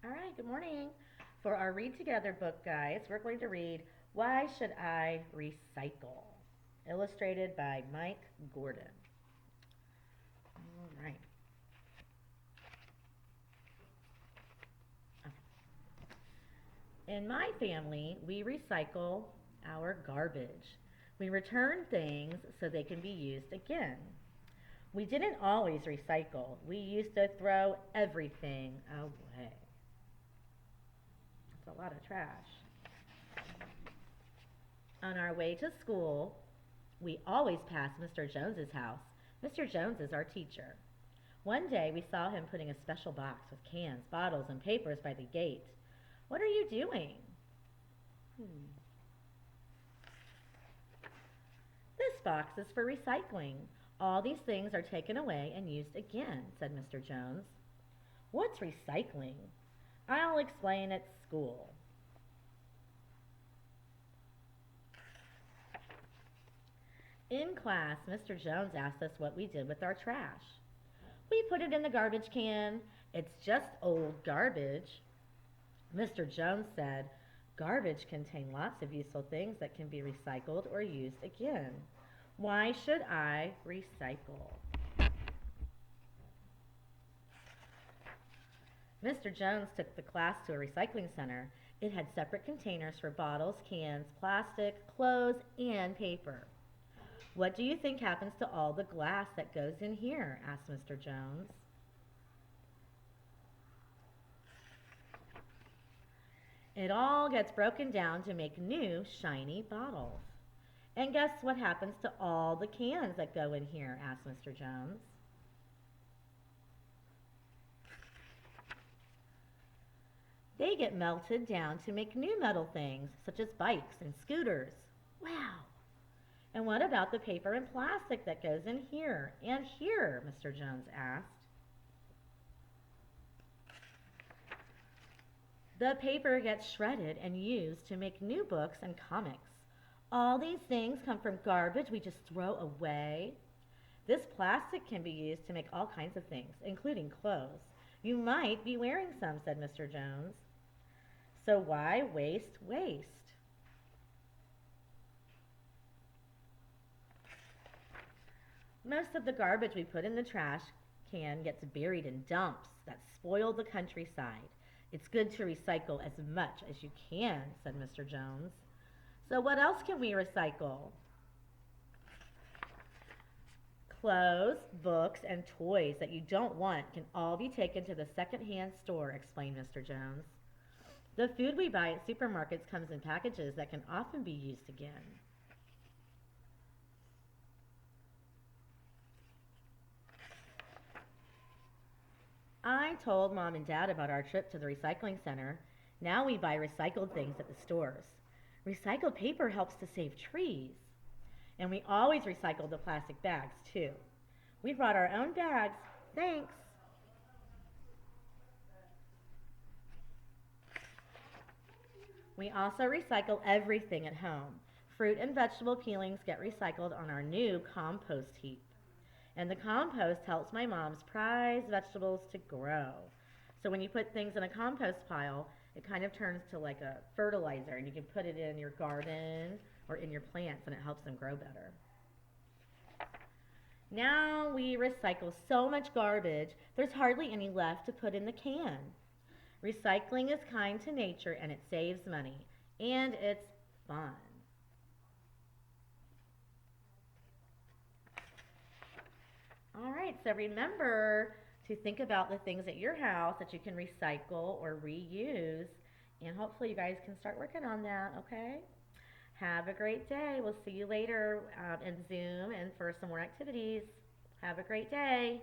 All right, good morning. For our Read Together book, guys, we're going to read Why Should I Recycle? Illustrated by Mike Gordon. All right. In my family, we recycle our garbage. We return things so they can be used again. We didn't always recycle. We used to throw everything away. It's a lot of trash. On our way to school, we always pass Mr. Jones's house. Mr. Jones is our teacher. One day we saw him putting a special box with cans, bottles, and papers by the gate. What are you doing? Hmm. This box is for recycling. All these things are taken away and used again, said Mr. Jones. What's recycling? I'll explain at school. In class, Mr. Jones asked us what we did with our trash. We put it in the garbage can. It's just old garbage. Mr. Jones said, garbage contains lots of useful things that can be recycled or used again. Why should I recycle? Mr. Jones took the class to a recycling center. It had separate containers for bottles, cans, plastic, clothes, and paper. What do you think happens to all the glass that goes in here? Asked Mr. Jones. It all gets broken down to make new, shiny bottles. And guess what happens to all the cans that go in here? Asked Mr. Jones. They get melted down to make new metal things, such as bikes and scooters. Wow! And what about the paper and plastic that goes in here and here? Mr. Jones asked. The paper gets shredded and used to make new books and comics. All these things come from garbage we just throw away. This plastic can be used to make all kinds of things, including clothes. You might be wearing some, said Mr. Jones. So why waste waste? Most of the garbage we put in the trash can gets buried in dumps that spoil the countryside. It's good to recycle as much as you can, said Mr. Jones. So what else can we recycle? Clothes, books, and toys that you don't want can all be taken to the secondhand store, explained Mr. Jones. The food we buy at supermarkets comes in packages that can often be used again. I told Mom and Dad about our trip to the recycling center. Now we buy recycled things at the stores. Recycled paper helps to save trees. And we always recycle the plastic bags, too. We brought our own bags. Thanks. We also recycle everything at home. Fruit and vegetable peelings get recycled on our new compost heap. And the compost helps my mom's prized vegetables to grow. So when you put things in a compost pile, it kind of turns to like a fertilizer, and you can put it in your garden or in your plants, and it helps them grow better. Now we recycle so much garbage, there's hardly any left to put in the can. Recycling is kind to nature and it saves money. And it's fun. All right, so remember to think about the things at your house that you can recycle or reuse. And hopefully, you guys can start working on that, okay? Have a great day. We'll see you later in Zoom and for some more activities. Have a great day.